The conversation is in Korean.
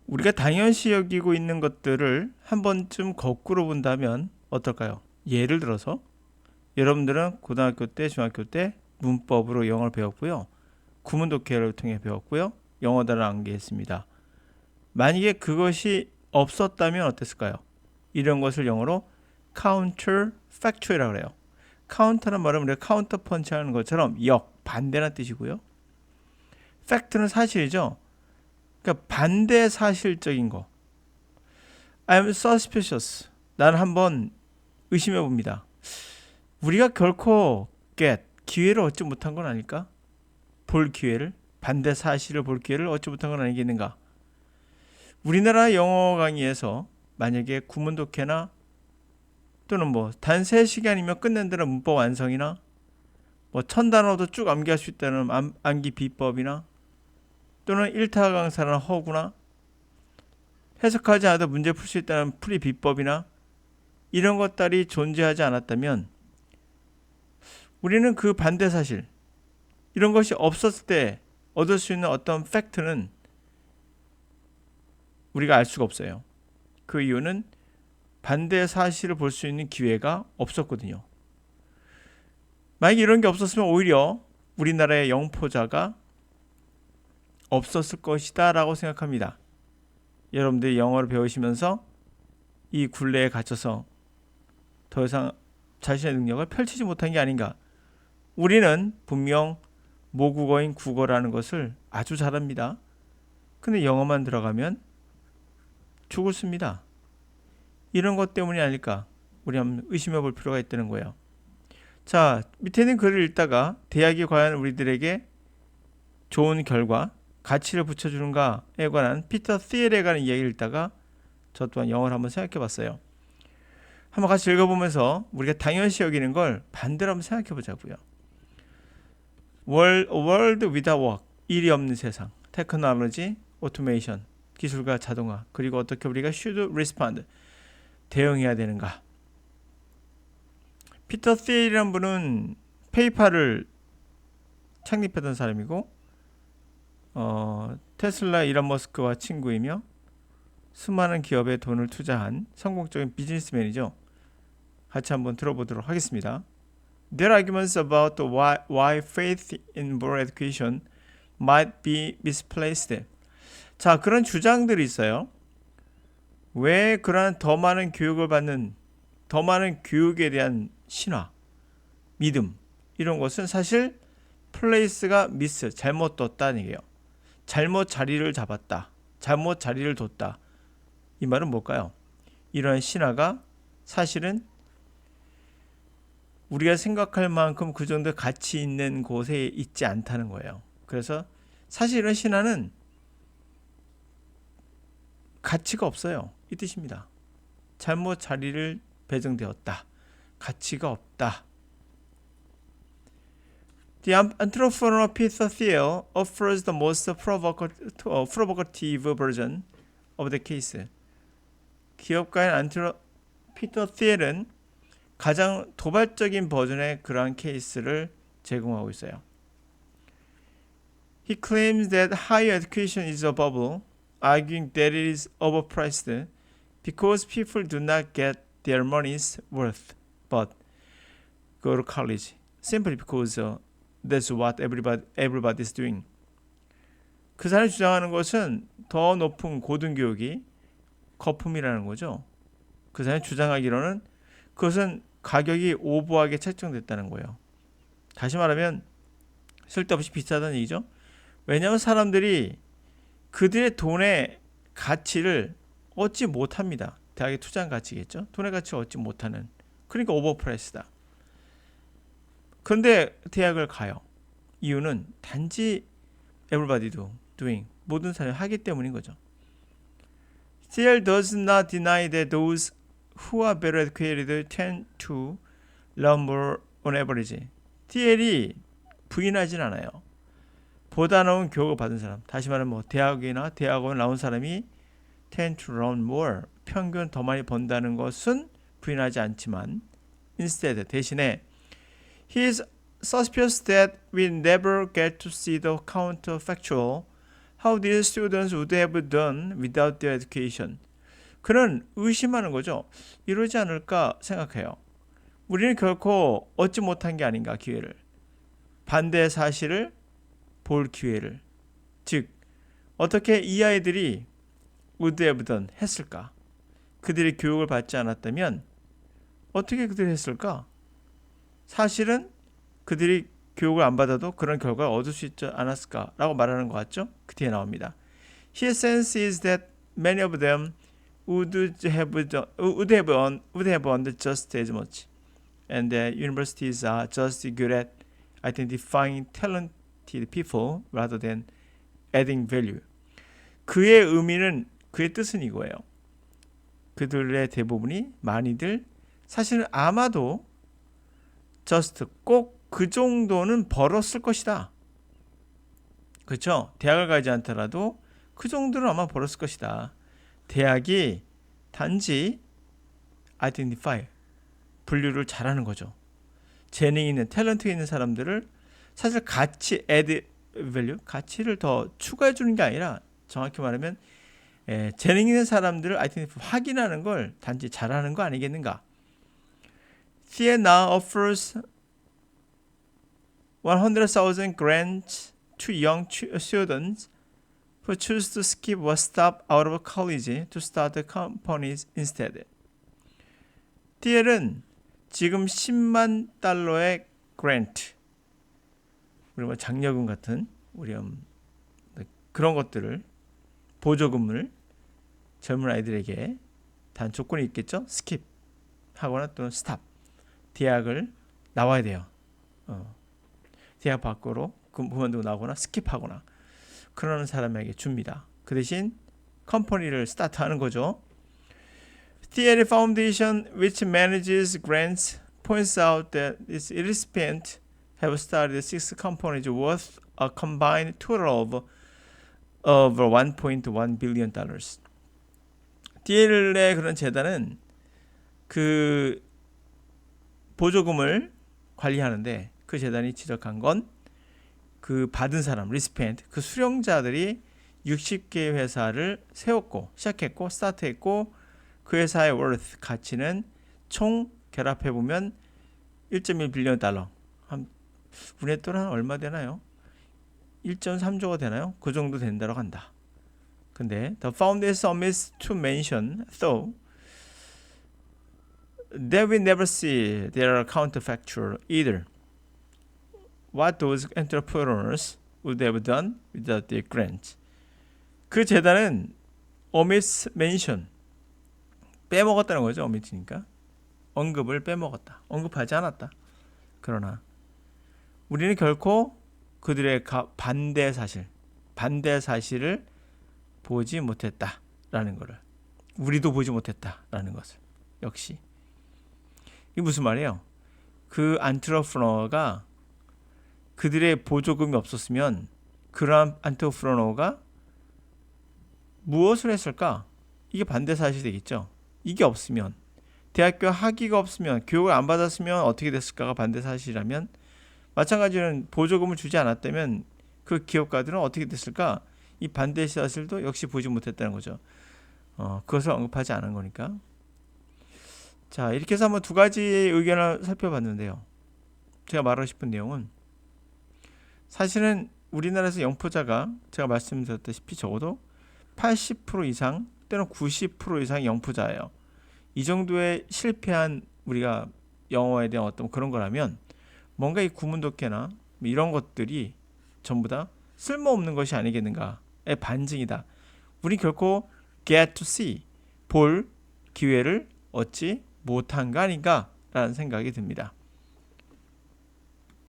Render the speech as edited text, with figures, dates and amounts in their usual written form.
우리가 당연시 여기고 있는 것들을 한 번쯤 거꾸로 본다면 어떨까요? 예를 들어서 여러분들은 고등학교 때, 중학교 때 문법으로 영어를 배웠고요. 구문독해를 통해 배웠고요. 영어 단어를 암기했습니다. 만약에 그것이 없었다면 어땠을까요? 이런 것을 영어로 counterfactual이라고 해요. 카운터는 말은 우리가 카운터 펀치 하는 것처럼 반대라는 뜻이고요. 팩트는 사실이죠. 그러니까 반대 사실적인 거. I'm suspicious. 나는 한번 의심해 봅니다. 우리가 결코 기회를 얻지 못한 건 아닐까? 볼 기회를, 반대 사실을 볼 기회를 얻지 못한 건 아니겠는가? 우리나라 영어 강의에서 만약에 구문독해나 또는 뭐 단 3시간이면 끝낸다는 문법 완성이나 뭐 1000단어도 쭉 암기할 수 있다는 암기 비법이나 또는 1타 강사나 허구나 해석하지 않아도 문제 풀 수 있다는 풀이 비법이나 이런 것들이 존재하지 않았다면 우리는 그 반대 사실 이런 것이 없었을 때 얻을 수 있는 어떤 팩트는 우리가 알 수가 없어요. 그 이유는 반대 사실을 볼 수 있는 기회가 없었거든요. 만약 이런 게 없었으면 오히려 우리나라의 영포자가 없었을 것이다 라고 생각합니다. 여러분들이 영어를 배우시면서 이 굴레에 갇혀서 더 이상 자신의 능력을 펼치지 못한 게 아닌가. 우리는 분명 모국어인 국어라는 것을 아주 잘합니다. 근데 영어만 들어가면 죽었습니다. 이런 것 때문이 아닐까? 우리 한번 의심해 볼 필요가 있다는 거예요. 자, 밑에 있는 글을 읽다가 대학이 과연 우리들에게 좋은 결과, 가치를 붙여주는가에 관한 피터 thiel에 관한 이야기를 읽다가 저 또한 영어를 한번 생각해 봤어요. 한번 같이 읽어보면서 우리가 당연시 여기는 걸 반대로 한번 생각해 보자고요. World without work, 일이 없는 세상, 테크놀로지, 오토메이션, 기술과 자동화, 그리고 어떻게 우리가 should respond, 대응해야 되는가. 피터 thiel이라는 분은 페이팔을 창립했던 사람이고 테슬라 이런 머스크와 친구이며 수많은 기업에 돈을 투자한 성공적인 비즈니스맨이죠. 같이 한번 들어보도록 하겠습니다. There are arguments about why faith in more education might be misplaced. 자, 그런 주장들이 있어요. 왜 그러한 더 많은 교육을 받는, 더 많은 교육에 대한 신화, 믿음 이런 것은 사실 플레이스가 미스, 잘못 뒀다는 얘기예요. 잘못 자리를 잡았다. 잘못 자리를 뒀다. 이 말은 뭘까요? 이러한 신화가 사실은 우리가 생각할 만큼 그 정도 가치 있는 곳에 있지 않다는 거예요. 그래서 사실 이런 신화는 가치가 없어요. 이 뜻입니다. 잘못 자리를 배정되었다. 가치가 없다. The entrepreneur Peter Thiel offers the most provocative version of the case. 기업가인 피터 thiel은 가장 도발적인 버전의 그러한 케이스를 제공하고 있어요. He claims that higher education is a bubble, arguing that it is overpriced because people do not get their money's worth but go to college simply because that's what everybody is doing. 그 사람이 주장하는 것은 더 높은 고등교육이 거품이라는 거죠. 그 사람이 주장하기로는 그것은 가격이 오버하게 책정됐다는 거예요. 다시 말하면 쓸데없이 비싸다는 얘기죠. 왜냐하면 사람들이 그들의 돈의 가치를 얻지 못합니다. 대학에 투자한 가치겠죠. 돈의 가치를 얻지 못하는. 그러니까 오버프라이스다. 그런데 대학을 가요. 이유는 단지 everybody doing 모든 사람이 하기 때문인 거죠. Thiel does not deny that those who are better educated tend to learn more on average. thiel이 부인하진 않아요. 보다 나은 교육을 받은 사람, 다시 말하면 뭐 대학이나 대학원 나온 사람이 tend to learn more, 평균 더 많이 번다는 것은 부인하지 않지만 instead, 대신에 he is suspicious that we never get to see the counterfactual, how these students would have done without their education. 그는 의심하는 거죠. 이러지 않을까 생각해요. 우리는 결코 얻지 못한 게 아닌가, 기회를. 반대의 사실을 볼 기회를. 즉 어떻게 이 아이들이 would have done 했을까? 그들이 교육을 받지 않았다면 어떻게 그들이 했을까? 사실은 그들이 교육을 안 받아도 그런 결과를 얻을 수 있지 않았을까라고 말하는 것 같죠? 그 뒤에 나옵니다. His sense is that many of them would have earned just as much, and that universities are just good at identifying talented people rather than adding value. 그의 의미는, 그의 뜻은 이거예요. 그들의 대부분이, 많이들, 사실은 아마도 just 꼭 그 정도는 벌었을 것이다. 그렇죠? 대학을 가지 않더라도 그 정도는 아마 벌었을 것이다. 대학이 단지 identify, 분류를 잘하는 거죠. 재능 있는, 탤런트 있는 사람들을 사실 가치, add value, 가치를 더 추가해 주는 게 아니라 정확히 말하면 재능 있는 사람들을 identify, 확인하는 걸 단지 잘하는 거 아니겠는가. TIAA now offers 100,000 grants to young students who choose to skip or stop out of college to start companies instead. TIAA는 지금 10만 달러의 grant, 우리 뭐 장려금 같은 우리 그런 것들을, 보조금을 젊은 아이들에게, 단 조건이 있겠죠. 스킵 하거나 또는 스탑, 대학을 나와야 돼요. 대학 밖으로 그만두고 나오거나 스킵하거나 그러는 사람에게 줍니다. 그 대신 컴퍼니를 스타트하는 거죠. TIAA Foundation, which manages grants, points out that its recipients have started 6 companies worth a combined total of over 1.1 billion dollars. TIAA의 그런 재단은 그 보조금을 관리하는데, 그 재단이 지적한 건 그 받은 사람, 리스펜트, 그 수령자들이 60개 회사를 세웠고, 시작했고, 스타트했고, 그 회사의 worth, 가치는 총 결합해보면 1.1 빌리언 달러. 우리의 돈은 얼마 되나요? 1.3조가 되나요? 그 정도 된다고 한다. 근데 the foundation omits to mention, though, that we never see their counterfactual either. What those entrepreneurs would have done without their grants. 그 재단은 omits mention, 빼먹었다는 거죠. omit이니까 언급을 빼먹었다, 언급하지 않았다. 그러나 우리는 결코 그들의 반대 사실을 보지 못했다라는 것을, 우리도 보지 못했다라는 것을. 역시 이게 무슨 말이에요? 그 안트러프너가 그들의 보조금이 없었으면 그러한 안트러프너가 무엇을 했을까? 이게 반대 사실이 되겠죠. 이게 없으면, 대학교 학위가 없으면, 교육을 안 받았으면 어떻게 됐을까가 반대 사실이라면, 마찬가지로 보조금을 주지 않았다면 그 기업가들은 어떻게 됐을까? 이 반대 사실도 역시 보지 못했다는 거죠. 그것을 언급하지 않은 거니까. 자, 이렇게 해서 한번 두 가지의 의견을 살펴봤는데요. 제가 말하고 싶은 내용은, 사실은 우리나라에서 영포자가 제가 말씀드렸다시피 적어도 80% 이상 때는 90% 이상 영포자예요. 이 정도의 실패한, 우리가 영어에 대한 어떤 그런 거라면 뭔가 이 구문독해나 이런 것들이 전부 다 쓸모없는 것이 아니겠는가의 반증이다. 우리 결코 get to see, 볼 기회를 얻지 못한 거 아닌가라는 생각이 듭니다.